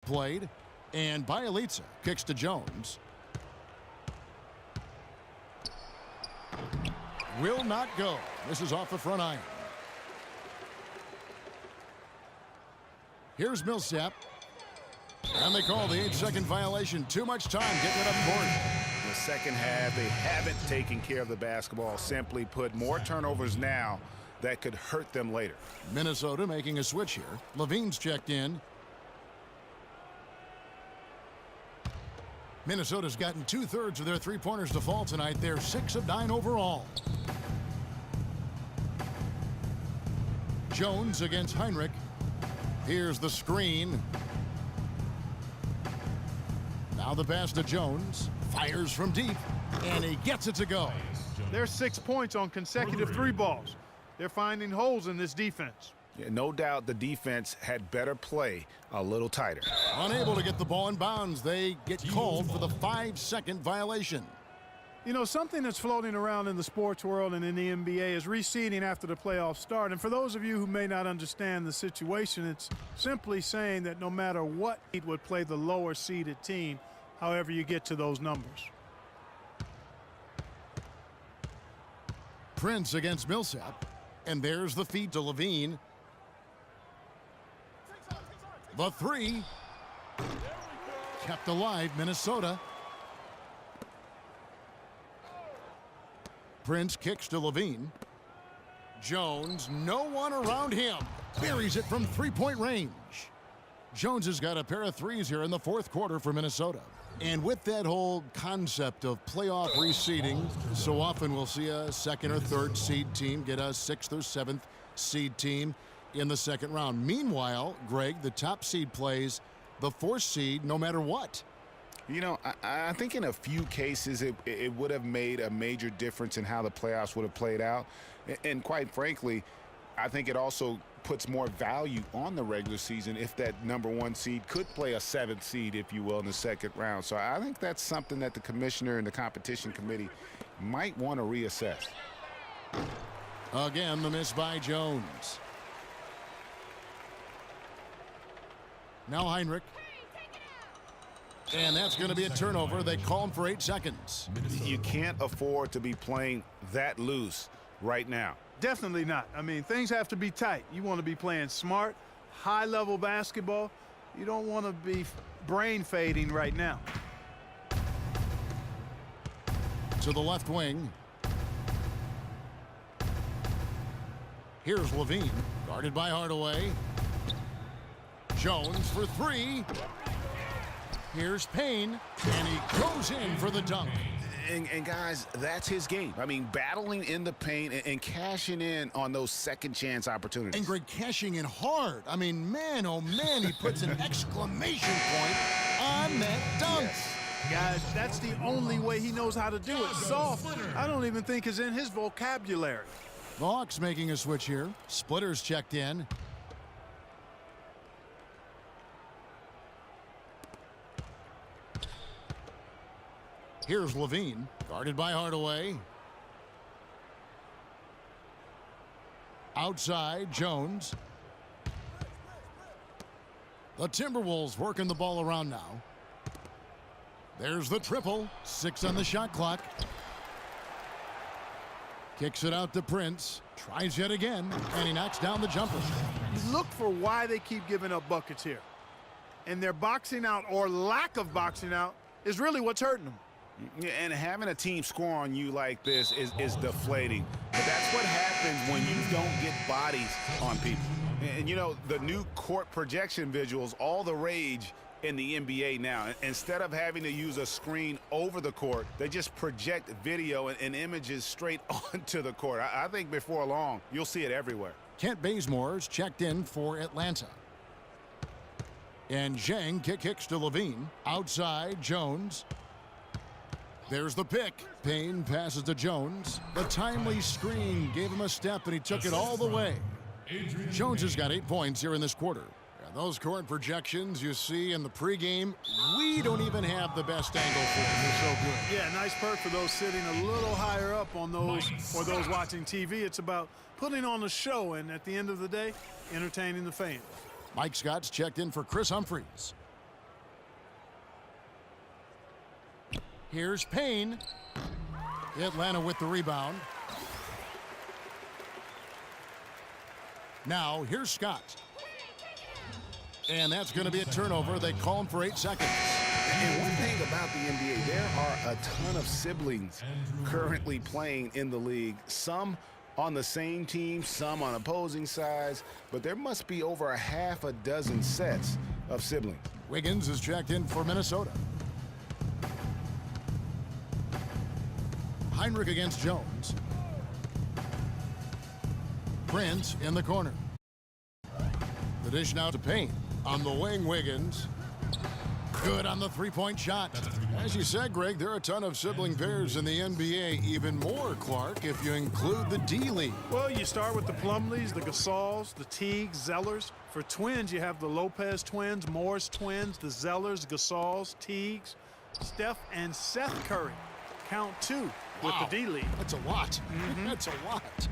played. And Bielitsa kicks to Jones. Will not go. This is off the front iron. Here's Millsap. And they call the 8-second violation. Too much time getting it up court. In the second half, they haven't taken care of the basketball. Simply put, more turnovers now that could hurt them later. Minnesota making a switch here. Levine's checked in. Minnesota's gotten 2/3 of their three-pointers to fall tonight. They're 6 of 9 overall. Jones against Heinrich. Here's the screen. Now the pass to Jones. Fires from deep, and he gets it to go. There's 6 points on consecutive three balls. They're finding holes in this defense. Yeah, no doubt the defense had better play a little tighter. Unable to get the ball in bounds, they get called for the 5-second violation. You know, something that's floating around in the sports world and in the NBA is reseeding after the playoffs start. And for those of you who may not understand the situation, it's simply saying that no matter what seed would play the lower seeded team, however you get to those numbers. Prince against Millsap. And there's the feed to Levine. The three. Kept alive, Minnesota. Prince kicks to Levine. Jones, no one around him. Buries it from three-point range. Jones has got a pair of threes here in the fourth quarter for Minnesota. And with that whole concept of playoff reseeding, so often we'll see a second or third seed team get a 6th or 7th seed team in the second round. Meanwhile, Greg, the top seed plays the 4th seed no matter what. You know, I think in a few cases it would have made a major difference in how the playoffs would have played out. And quite frankly, I think it also puts more value on the regular season if that #1 seed could play a 7th seed, if you will, in the second round. So I think that's something that the commissioner and the competition committee might want to reassess. Again, the miss by Jones. Now Heinrich. And that's going to be a turnover. They call him for 8 seconds. You can't afford to be playing that loose right now. Definitely not. I mean, things have to be tight. You want to be playing smart, high-level basketball. You don't want to be brain fading right now. To the left wing. Here's Levine, guarded by Hardaway. Jones for 3. Here's Payne, and he goes in for the dunk. And guys, that's his game. I mean, battling in the paint and cashing in on those second chance opportunities. And Greg cashing in hard. I mean, man, oh man, he puts an exclamation point on that dunk. Yes. Guys, that's the only way he knows how to do it. Soft, I don't even think is in his vocabulary. The Hawks making a switch here. Splitters checked in. Here's Levine, guarded by Hardaway. Outside, Jones. The Timberwolves working the ball around now. There's the triple. 6 on the shot clock. Kicks it out to Prince. Tries yet again, and he knocks down the jumper. You look for why they keep giving up buckets here. And their boxing out or lack of boxing out is really what's hurting them. Yeah, and having a team score on you like this is deflating. But that's what happens when you don't get bodies on people. And, you know, the new court projection visuals, all the rage in the NBA now. Instead of having to use a screen over the court, they just project video and images straight onto the court. I think before long, you'll see it everywhere. Kent Bazemore's checked in for Atlanta. And Zhang kicks to Levine. Outside, Jones. There's the pick. Payne passes to Jones. The timely screen gave him a step, and he took it all the way. Jones has got 8 points here in this quarter. And those court projections you see in the pregame, we don't even have the best angle for them. They're so good. Yeah, nice perk for those sitting a little higher up on those or those watching TV. It's about putting on a show and, at the end of the day, entertaining the fans. Mike Scott's checked in for Chris Humphries. Here's Payne. Atlanta with the rebound. Now, here's Scott. And that's going to be a turnover. They call him for 8 seconds. And one thing about the NBA, there are a ton of siblings currently playing in the league. Some on the same team, some on opposing sides, but there must be over a half a dozen sets of siblings. Wiggins is checked in for Minnesota. Heinrich against Jones. Prince in the corner. The dish now to Payne. On the wing, Wiggins. Good on the three-point shot. As you said, Greg, there are a ton of sibling pairs in the NBA. Even more, Clark, if you include the D-League. Well, you start with the Plumlees, the Gasols, the Teagues, Zellers. For twins, you have the Lopez twins, Morris twins, the Zellers, Gasols, Teagues, Steph, and Seth Curry. Count 2 with Wow. the D-League. That's a lot. That's a lot.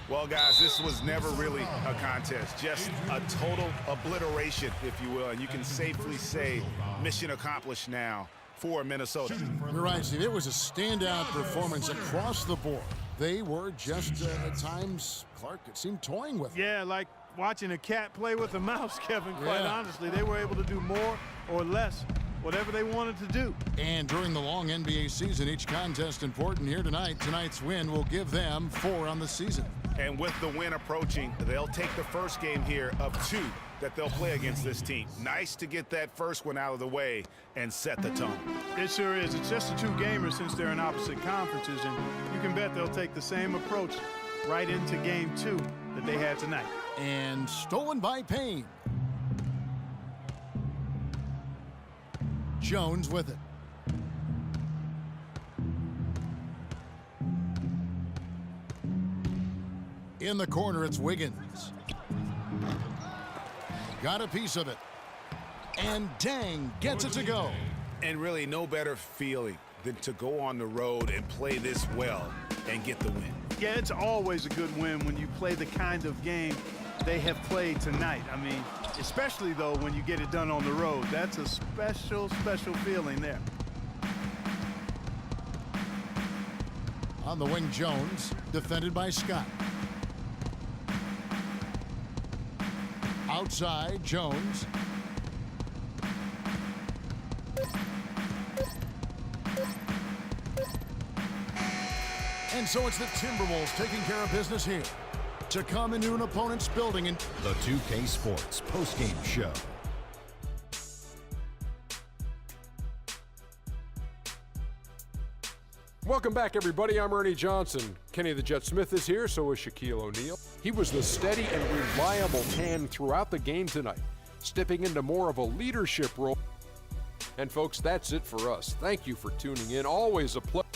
Well, guys, this was never really a contest, just a total obliteration, if you will. And you can safely say mission accomplished now for Minnesota. You're right, Steve. It was a standout performance across the board. They were just, at times, Clark, it seemed toying with it. Yeah, like watching a cat play with a mouse, Kevin, quite Yeah. honestly. They were able to do more or less, whatever they wanted to do. And during the long NBA season, each contest important here tonight. Tonight's win will give them 4 on the season. And with the win approaching, they'll take the first game here of 2 that they'll play against this team. Nice to get that first one out of the way and set the tone. It sure is. It's just a 2-gamer since they're in opposite conferences, and you can bet they'll take the same approach right into game 2 that they had tonight. And stolen by Payne. Jones with it. In the corner, it's Wiggins. Got a piece of it. And dang, gets it to go. And really no better feeling than to go on the road and play this well and get the win. Yeah, it's always a good win when you play the kind of game they have played tonight. I mean, especially, though, when you get it done on the road. That's a special, special feeling there. On the wing, Jones, defended by Scott. Outside, Jones. And so it's the Timberwolves taking care of business here. To come into an opponent's building and The 2K Sports postgame show. Welcome back, everybody. I'm Ernie Johnson. Kenny the Jet Smith is here, so is Shaquille O'Neal. He was the steady and reliable hand throughout the game tonight, stepping into more of a leadership role. And folks, that's it for us. Thank you for tuning in. Always a pleasure.